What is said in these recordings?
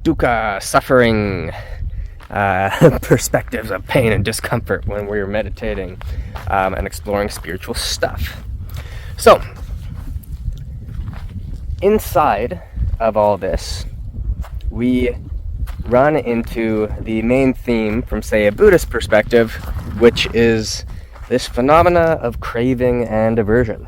dukkha, suffering, perspectives of pain and discomfort when we're meditating and exploring spiritual stuff. So, inside of all this, we run into the main theme from, say, a Buddhist perspective, which is this phenomena of craving and aversion.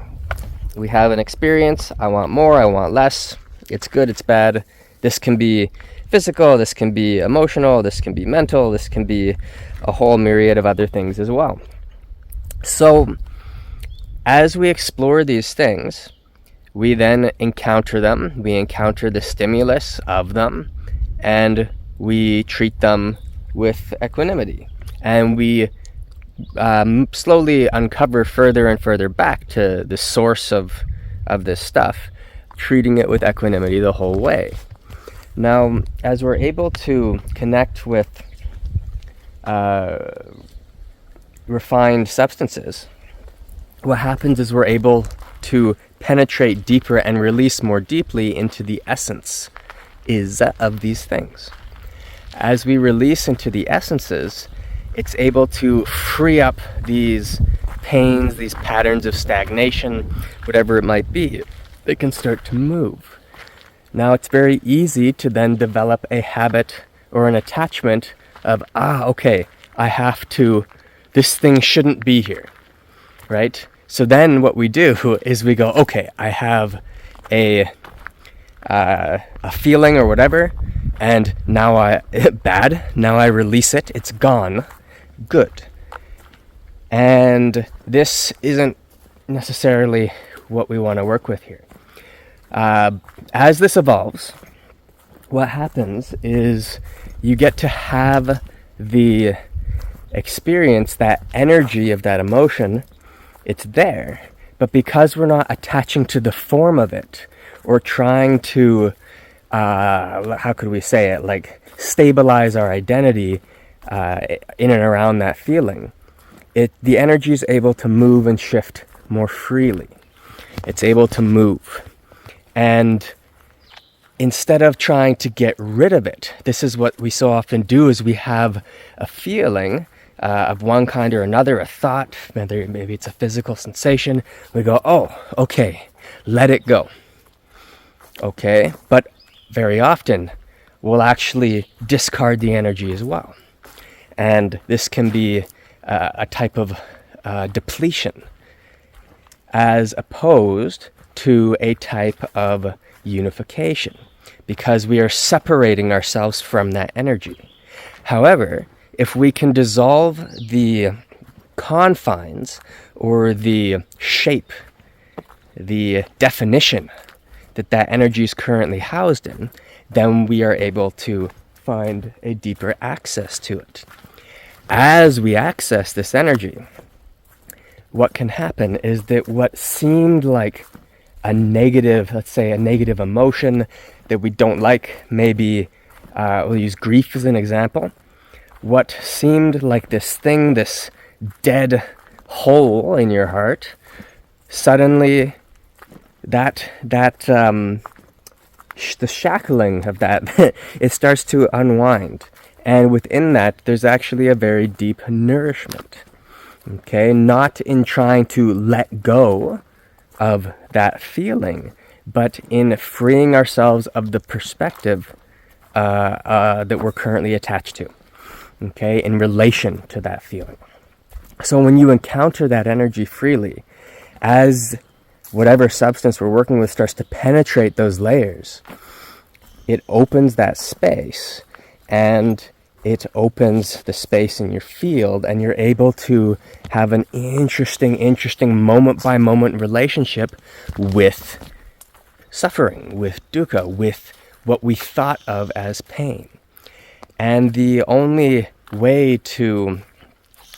We have an experience, I want more, I want less, it's good, it's bad. This can be physical, this can be emotional, this can be mental, this can be a whole myriad of other things as well. So, as we explore these things, we then encounter them, we encounter the stimulus of them, and we treat them with equanimity. And we slowly uncover further and further back to the source of this stuff, treating it with equanimity the whole way. Now, as we're able to connect with refined substances, what happens is we're able to penetrate deeper and release more deeply into the essence of these things. As we release into the essences, it's able to free up these pains, these patterns of stagnation, whatever it might be. They can start to move. Now, it's very easy to then develop a habit or an attachment of, okay, this thing shouldn't be here, right? So then what we do is we go, okay, I have a feeling or whatever, and now I release it, it's gone, good. And this isn't necessarily what we want to work with here. As this evolves, what happens is you get to have the experience, that energy of that emotion, it's there, but because we're not attaching to the form of it or trying to, how could we say it, like stabilize our identity in and around that feeling, the energy is able to move and shift more freely. It's able to move. And instead of trying to get rid of it, this is what we so often do, is we have a feeling of one kind or another, a thought, maybe it's a physical sensation. We go, okay, let it go. Okay, but very often we'll actually discard the energy as well. And this can be a type of depletion, as opposed to a type of unification, because we are separating ourselves from that energy. However, if we can dissolve the confines or the shape, the definition that energy is currently housed in, then we are able to find a deeper access to it. As we access this energy, what can happen is that what seemed like a negative, let's say a negative emotion that we don't like, maybe we'll use grief as an example. What seemed like this thing, this dead hole in your heart, suddenly the shackling of that, it starts to unwind. And within that, there's actually a very deep nourishment. Okay, not in trying to let go of that feeling, but in freeing ourselves of the perspective that we're currently attached to. Okay, in relation to that feeling. So when you encounter that energy freely, as whatever substance we're working with starts to penetrate those layers, it opens that space, and it opens the space in your field, and you're able to have an interesting moment-by-moment relationship with suffering, with dukkha, with what we thought of as pain. And the only way to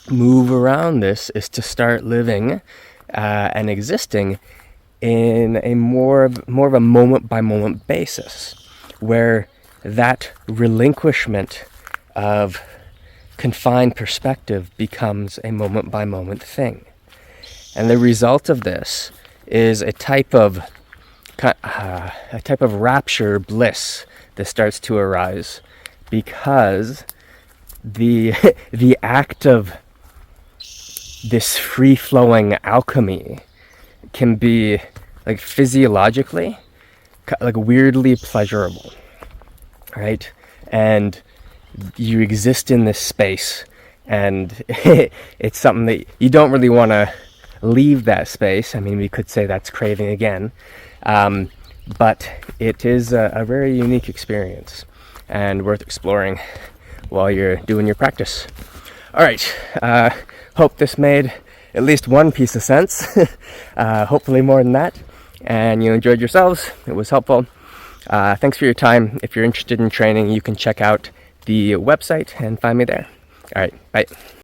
move around this is to start living and existing in a more of a moment-by-moment basis, where that relinquishment of confined perspective becomes a moment-by-moment thing. And the result of this is a type of rapture, bliss, this starts to arise, because the the act of this free-flowing alchemy can be like physiologically like weirdly pleasurable, right? And you exist in this space, and it's something that you don't really want to leave that space. I mean, we could say that's craving again, but it is a very unique experience and worth exploring while you're doing your practice. All right, hope this made at least one piece of sense, hopefully more than that, and you enjoyed yourselves. It was helpful. Thanks for your time. If you're interested in training, you can check out the website and find me there. All right, bye.